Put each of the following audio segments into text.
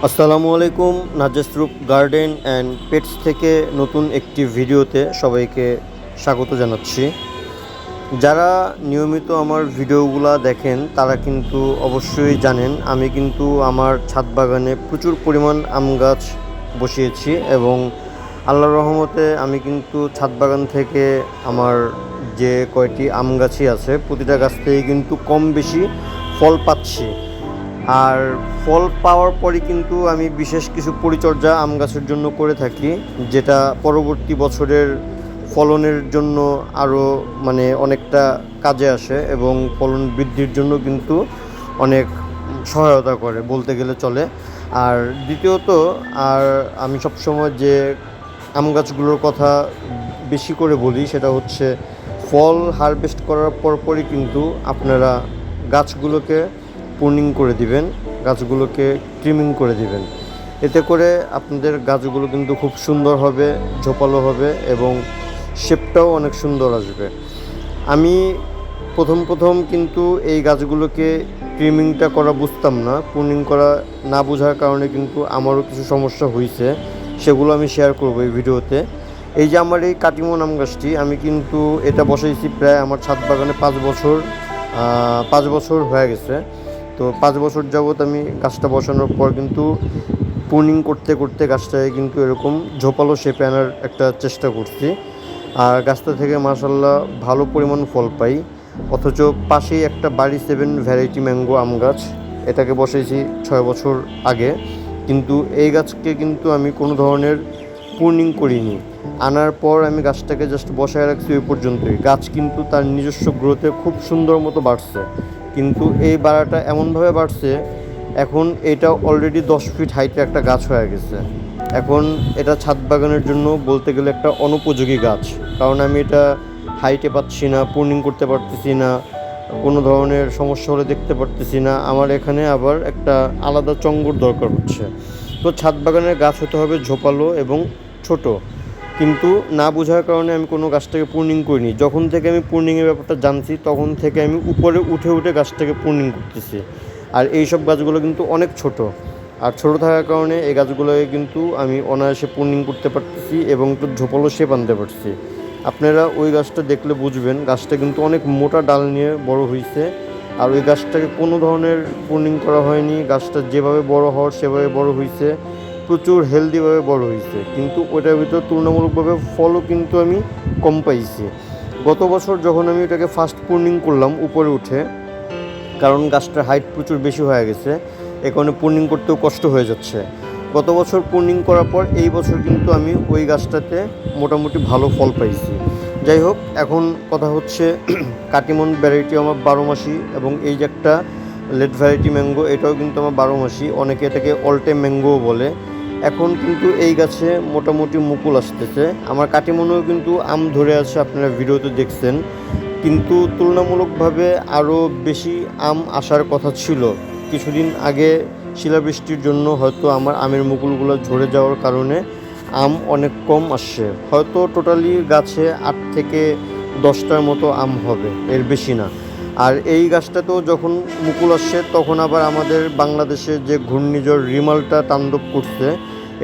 আসসালামু আলাইকুম। নাজেসরূপ garden and pets থেকে নতুন একটি ভিডিওতে সবাইকে স্বাগত জানাচ্ছি। যারা নিয়মিত আমার ভিডিওগুলো দেখেন তারা কিন্তু অবশ্যই জানেন আমি কিন্তু আমার ছাদ বাগানে প্রচুর পরিমাণ আম গাছ বসিয়েছি এবং আল্লাহর রহমতে আমি কিন্তু ছাদ বাগান থেকে আমার যে কয়টি আম গাছই আছে প্রতিটা গাছ থেকে কিন্তু কম বেশি ফল পাচ্ছি। আর ফল পাওয়ার পরে কিন্তু আমি বিশেষ কিছু পরিচর্যা আম গাছের জন্য করে থাকি, যেটা পরবর্তী বছরের ফলনের জন্য আরও অনেকটা কাজে আসে এবং ফলন বৃদ্ধির জন্য কিন্তু অনেক সহায়তা করে বলতে গেলে চলে। আর দ্বিতীয়ত আমি সবসময় যে আম গাছগুলোর কথা বেশি করে বলি সেটা হচ্ছে ফল হারভেস্ট করার পরপরই কিন্তু আপনারা গাছগুলোকে প্রুনিং করে দিবেন, গাছগুলোকে ট্রিমিং করে দিবেন। এতে করে আপনাদের গাছগুলো কিন্তু খুব সুন্দর হবে, ঝোপালো হবে এবং শেপটাও অনেক সুন্দর আসবে। আমি প্রথম কিন্তু এই গাছগুলোকে ট্রিমিংটা করা বুঝতাম না, প্রুনিং করা না বোঝার কারণে কিন্তু আমারও কিছু সমস্যা হয়েছে, সেগুলো আমি শেয়ার করব এই ভিডিওতে। এই যে আমার এই কাটিমন আম গাছটি আমি কিন্তু এটা বসাইছি প্রায় আমার ছাদ বাগানে 5 বছর হয়ে গেছে। তো 5 বছর যাবৎ আমি গাছটা বসানোর পর কিন্তু প্রুনিং করতে করতে গাছটাকে কিন্তু এরকম ঝোপালো শেপে আনার একটা চেষ্টা করছি। আর গাছটা থেকে মাশাআল্লাহ ভালো পরিমাণ ফল পাই। অথচ পাশেই একটা বাড়ি 7 ভ্যারাইটি ম্যাঙ্গো আম গাছ, এটাকে বসাইছি 6 বছর আগে, কিন্তু এই গাছকে কিন্তু আমি কোনো ধরনের প্রুনিং করিনি। আনার পর আমি গাছটাকে জাস্ট বসায় রাখছি ওই পর্যন্তই। গাছ কিন্তু তার নিজস্ব গ্রোথে খুব সুন্দর মতো বাড়ছে, কিন্তু এই বাড়াটা এমনভাবে বাড়ছে এখন এটা অলরেডি 10 ফিট হাইটের একটা গাছ হয়ে গেছে। এখন এটা ছাদ বাগানের জন্য বলতে গেলে একটা অনুপযোগী গাছ, কারণ আমি এটা হাইটে পাচ্ছি না, প্রুনিং করতে পারতেছি না, কোনো ধরনের সমস্যা হলে দেখতে পারতেছি না। আমার এখানে আবার একটা আলাদা চঙ্গর দরকার হচ্ছে। তো ছাদ বাগানের গাছ হতে হবে ঝোপালো এবং ছোট, কিন্তু না বোঝার কারণে আমি কোনো গাছটাকে প্রুনিং করিনি। যখন থেকে আমি প্রুনিংয়ের ব্যাপারটা জানছি তখন থেকে আমি উপরে উঠে গাছটাকে প্রুনিং করতেছি। আর এই সব গাছগুলো কিন্তু অনেক ছোট, আর ছোট থাকার কারণে এই গাছগুলোকে কিন্তু আমি অনায়াসে প্রুনিং করতে পারতেছি এবং একটু ঝোপালো শেপ আনতে পারছি। আপনারা ওই গাছটা দেখলে বুঝবেন গাছটা কিন্তু অনেক মোটা ডাল নিয়ে বড় হয়েছে। আর ওই গাছটাকে কোনো ধরনের প্রুনিং করা হয়নি, গাছটা যেভাবে বড় হওয়ার সেভাবে বড় হয়েছে, প্রচুর হেলদিভাবে বড় হয়েছে, কিন্তু ওটার ভিতর তুলনামূলকভাবে ফলও কিন্তু আমি কম পাইছি। গত বছর যখন আমি ওটাকে ফার্স্ট প্রুনিং করলাম উপরে উঠে, কারণ গাছটার হাইট প্রচুর বেশি হয়ে গেছে, এ কারণে প্রুনিং করতেও কষ্ট হয়ে যাচ্ছে। গত বছর প্রুনিং করার পর এই বছর কিন্তু আমি ওই গাছটাতে মোটামুটি ভালো ফল পাইছি। যাই হোক, এখন কথা হচ্ছে কাটিমন ভ্যারাইটি আমার 12 মাসি, এবং এই যে একটা লেট ভ্যারাইটি ম্যাঙ্গো এটাও কিন্তু আমার 12 মাসি, অনেকে এটাকে অল টাইম ম্যাঙ্গোও বলে। এখন কিন্তু এই গাছে মোটামুটি মুকুল আসতেছে। আমার কাটিমনেও কিন্তু আম ধরে আছে, আপনারা ভিডিওতে দেখছেন, কিন্তু তুলনামূলকভাবে আরও বেশি আম আসার কথা ছিল। কিছুদিন আগে শিলাবৃষ্টির জন্য হয়তো আমার আমের মুকুলগুলো ঝরে যাওয়ার কারণে আম অনেক কম আসছে। হয়তো টোটালি গাছে 8 থেকে 10টার মতো আম হবে, এর বেশি না। আর এই গাছটাতেও যখন মুকুল আসছে তখন আবার আমাদের বাংলাদেশে যে ঘূর্ণিঝড় রিমালটা তাণ্ডব করছে,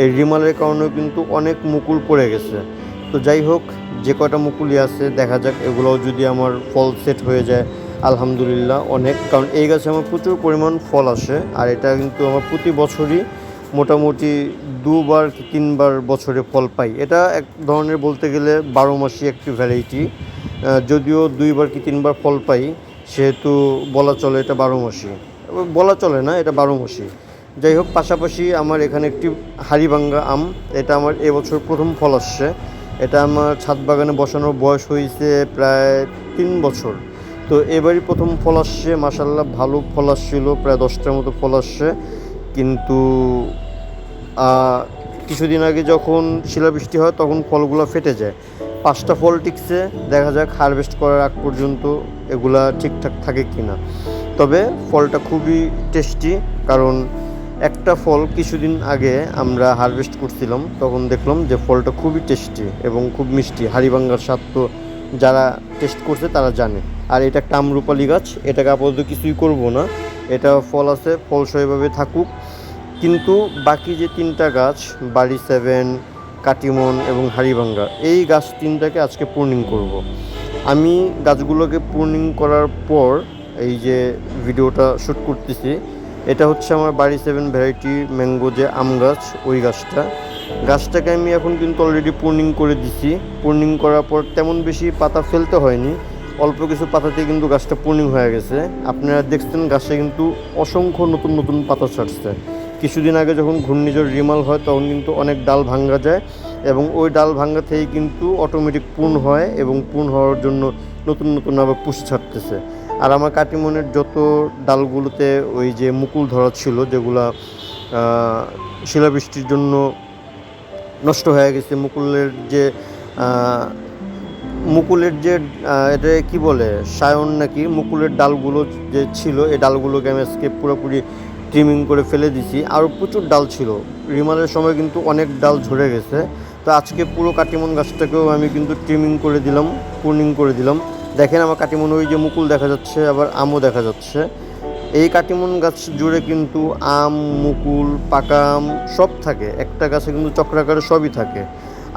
এই রিমালের কারণেও কিন্তু অনেক মুকুল পড়ে গেছে। তো যাই হোক, যে কটা মুকুলই আছে দেখা যাক, এগুলোও যদি আমার ফল সেট হয়ে যায় আলহামদুলিল্লাহ অনেক, কারণ এই গাছে আমার প্রচুর পরিমাণ ফল আসে। আর এটা কিন্তু আমার প্রতি বছরই মোটামুটি 2বার কি 3বার বছরে ফল পাই। এটা এক ধরনের বলতে গেলে 12 মাসি একটি ভ্যারাইটি, যদিও 2বার কি 3বার ফল পাই সেহেতু বলা চলে এটা 12 মাসি, বলা চলে না, এটা 12 মাসি। যাই হোক, পাশাপাশি আমার এখানে একটি হাড়িভাঙ্গা আম, এটা আমার এবছর প্রথম ফল আসছে। এটা আমার ছাদ বাগানে বসানোর বয়স হয়েছে প্রায় 3 বছর। তো এবারই প্রথম ফল আসছে, মাশাআল্লাহ ভালো ফল আসছিল, প্রায় 10টার মতো ফল আসছে। কিন্তু কিছুদিন আগে যখন শিলাবৃষ্টি হয় তখন ফলগুলো ফেটে যায়। 5টা ফল টিকছে, দেখা যাক হারভেস্ট করার আগ পর্যন্ত এগুলা ঠিকঠাক থাকে কি না। তবে ফলটা খুবই টেস্টি, কারণ একটা ফল কিছুদিন আগে আমরা হারভেস্ট করছিলাম, তখন দেখলাম যে ফলটা খুবই টেস্টি এবং খুব মিষ্টি। হাড়িভাঙ্গার স্বাদ তো যারা টেস্ট করছে তারা জানে। আর এটা একটা আমরুপালি গাছ, এটাকে আপাতত কিছুই করব না, এটা ফল আছে, ফল সেভাবে থাকুক। কিন্তু বাকি যে 3টা গাছ বাড়ি 7, কাটিমন এবং হাড়িভাঙ্গা, এই গাছ 3টাকে আজকে প্রুনিং করব। আমি গাছগুলোকে প্রুনিং করার পর এই যে ভিডিওটা শ্যুট করতেছি, এটা হচ্ছে আমার বাড়ি 7 ভ্যারাইটি ম্যাঙ্গো যে আম গাছ, ওই গাছটাকে আমি এখন কিন্তু অলরেডি প্রুনিং করে দিছি। প্রুনিং করার পর তেমন বেশি পাতা ফেলতে হয়নি, অল্প কিছু পাতাতে কিন্তু গাছটা প্রুনিং হয়ে গেছে। আপনারা দেখছেন গাছে কিন্তু অসংখ্য নতুন নতুন পাতা ছাড়ছে। কিছুদিন আগে যখন ঘূর্ণিঝড় রিমাল হয় তখন কিন্তু অনেক ডাল ভাঙ্গা যায় এবং ওই ডাল ভাঙ্গা থেকেই কিন্তু অটোমেটিক পূর্ণ হয় এবং পূর্ণ হওয়ার জন্য নতুন নতুন আবার পুষ ছাড়তেছে। আর আমার কাটিমনের যত ডালগুলোতে ওই যে মুকুল ধরা ছিল, যেগুলা শিলাবৃষ্টির জন্য নষ্ট হয়ে গেছে, মুকুলের যে এটা কি বলে সায়ন নাকি, মুকুলের ডালগুলো যে ছিল, এই ডালগুলোকে আমি আজকে পুরোপুরি ট্রিমিং করে ফেলে দিছি। আরও প্রচুর ডাল ছিল, রিমালের সময় কিন্তু অনেক ডাল ঝরে গেছে। তো আজকে পুরো কাটিমন গাছটাকেও আমি কিন্তু ট্রিমিং করে দিলাম, প্রুনিং করে দিলাম। দেখেন আমার কাটিমন ওই যে মুকুল দেখা যাচ্ছে, আবার আমও দেখা যাচ্ছে। এই কাটিমন গাছ জুড়ে কিন্তু আম, মুকুল, পাকা আম সব থাকে, একটা গাছে কিন্তু চক্রাকারে সবই থাকে।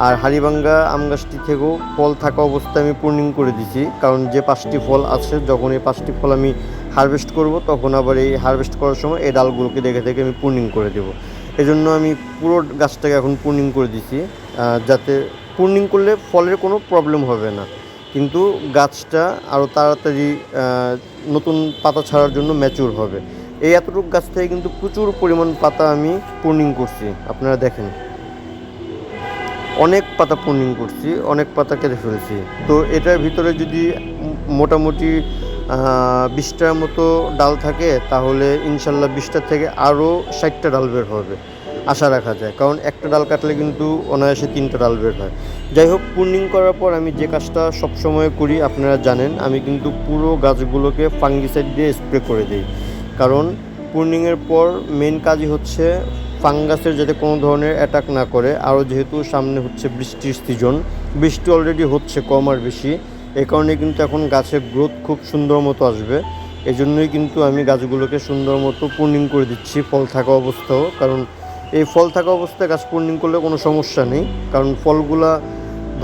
আর হাড়িভাঙ্গা আম গাছটি থেকেও ফল থাকা অবস্থায় আমি প্রুনিং করে দিছি, কারণ যে 5টি ফল আছে, যখন এই 5টি ফল আমি হারভেস্ট করব তখন আবার এই হারভেস্ট করার সময় এই ডালগুলোকে দেখে দেখে আমি প্রুনিং করে দেবো। এজন্য আমি পুরো গাছটাকে এখন প্রুনিং করে দিছি, যাতে প্রুনিং করলে ফলের কোনো প্রবলেম হবে না, কিন্তু গাছটা আরও তাড়াতাড়ি নতুন পাতা ছাড়ার জন্য ম্যাচিউর হবে। এই এতটুকু গাছ থেকে কিন্তু প্রচুর পরিমাণ পাতা আমি প্রুনিং করছি, আপনারা দেখেন অনেক পাতা প্রুনিং করছি, অনেক পাতা কেটে ফেলছি। তো এটার ভিতরে যদি মোটামুটি 20টার মতো ডাল থাকে, তাহলে ইনশাল্লাহ 20টার থেকে আরও 60টা ডাল বের হবে আশা রাখা যায়, কারণ একটা ডাল কাটলে কিন্তু অনায়াসে 3টা ডাল বের হয়। যাই হোক, প্রুনিং করার পর আমি যে কাজটা সবসময় করি আপনারা জানেন, আমি কিন্তু পুরো গাছগুলোকে ফাঙ্গিসাইড দিয়ে স্প্রে করে দিই। কারণ প্রুনিংয়ের পর মেন কাজই হচ্ছে ফাঙ্গাসের যাতে কোনো ধরনের অ্যাটাক না করে। আরও যেহেতু সামনে হচ্ছে বৃষ্টির সিজন, বৃষ্টি অলরেডি হচ্ছে কম আর বেশি, এই কারণে কিন্তু এখন গাছের গ্রোথ খুব সুন্দর মতো আসবে। এই জন্যই কিন্তু আমি গাছগুলোকে সুন্দর মতো প্রুনিং করে দিচ্ছি ফল থাকা অবস্থাও, কারণ এই ফল থাকা অবস্থায় গাছ প্রুনিং করলে কোনো সমস্যা নেই, কারণ ফলগুলা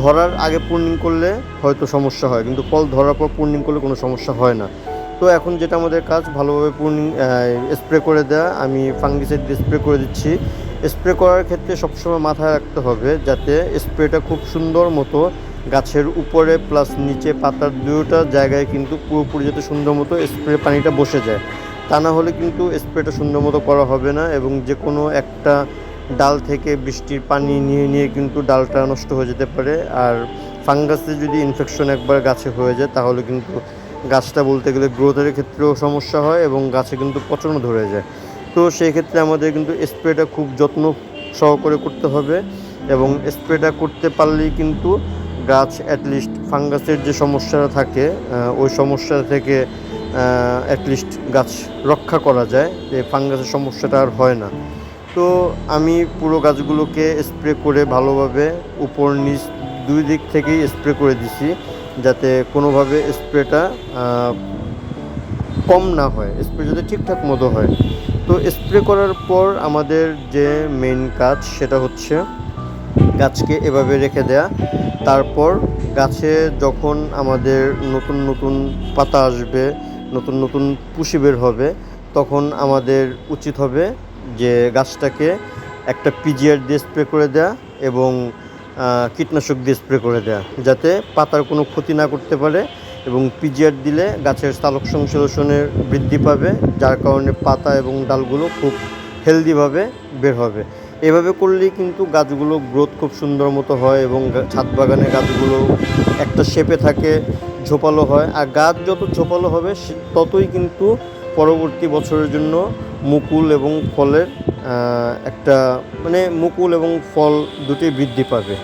ধরার আগে প্রুনিং করলে হয়তো সমস্যা হয়, কিন্তু ফল ধরার পর প্রুনিং করলে কোনো সমস্যা হয় না। তো এখন যেটা আমাদের কাজ, ভালোভাবে প্রুনিং স্প্রে করে দেওয়া। আমি ফাঙ্গিসাইড দিয়ে স্প্রে করে দিচ্ছি। স্প্রে করার ক্ষেত্রে সবসময় মাথায় রাখতে হবে যাতে স্প্রেটা খুব সুন্দর মতো গাছের উপরে প্লাস নিচে পাতার দুটোটা জায়গায় কিন্তু পুরোপুরি যাতে সুন্দর মতো স্প্রে পানিটা বসে যায়, তা না হলে কিন্তু স্প্রেটা সুন্দর মতো করা হবে না এবং যে কোনো একটা ডাল থেকে বৃষ্টির পানি নিয়ে নিয়ে কিন্তু ডালটা নষ্ট হয়ে যেতে পারে। আর ফাঙ্গাসে যদি ইনফেকশন একবার গাছে হয়ে যায় তাহলে কিন্তু গাছটা বলতে গেলে গ্রোথের ক্ষেত্রেও সমস্যা হয় এবং গাছে কিন্তু পচনও ধরে যায়। তো সেই ক্ষেত্রে আমাদের কিন্তু স্প্রেটা খুব যত্ন সহকারে করতে হবে এবং স্প্রেটা করতে পারলেই কিন্তু গাছ অ্যাটলিস্ট ফাঙ্গাসের যে সমস্যাটা থাকে ওই সমস্যা থেকে অ্যাটলিস্ট গাছ রক্ষা করা যায়, যে ফাঙ্গাসের সমস্যাটা আর হয় না। তো আমি পুরো গাছগুলোকে স্প্রে করে ভালোভাবে উপর নিচ দুই দিক থেকেই স্প্রে করে দিছি, যাতে কোনোভাবে স্প্রেটা কম না হয়, স্প্রে যাতে ঠিকঠাক মতো হয়। তো স্প্রে করার পর আমাদের যে মেন কাজ সেটা হচ্ছে গাছকে এভাবে রেখে দেয়া। তারপর গাছে যখন আমাদের নতুন নতুন পাতা আসবে, নতুন নতুন কুশি বের হবে, তখন আমাদের উচিত হবে যে গাছটাকে একটা পিজিআর দিয়ে স্প্রে করে দেয়া এবং কীটনাশক দিয়ে স্প্রে করে দেয়া, যাতে পাতার কোনো ক্ষতি না করতে পারে। এবং পিজিআর দিলে গাছের সালোক সংশ্লেষণের বৃদ্ধি পাবে, যার কারণে পাতা এবং ডালগুলো খুব হেলদিভাবে বের হবে। এভাবে করলেই কিন্তু গাছগুলো গ্রোথ খুব সুন্দর মতো হয় এবং ছাদ বাগানে গাছগুলো একটা শেপে থাকে, ঝোপালো হয়। আর গাছ যত ঝোপালো হবে ততই কিন্তু পরবর্তী বছরের জন্য মুকুল এবং ফলের একটা মুকুল এবং ফল দুটোই বৃদ্ধি পাবে।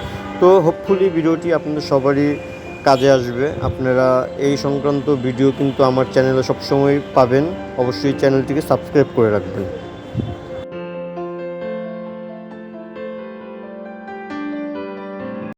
তো হোপফুলি ভিডিওটি আপনাদের সবারই কাজে আসবে। আপনারা এই সংক্রান্ত ভিডিও কিন্তু আমার চ্যানেলে সবসময় পাবেন, অবশ্যই চ্যানেলটিকে সাবস্ক্রাইব করে রাখবেন।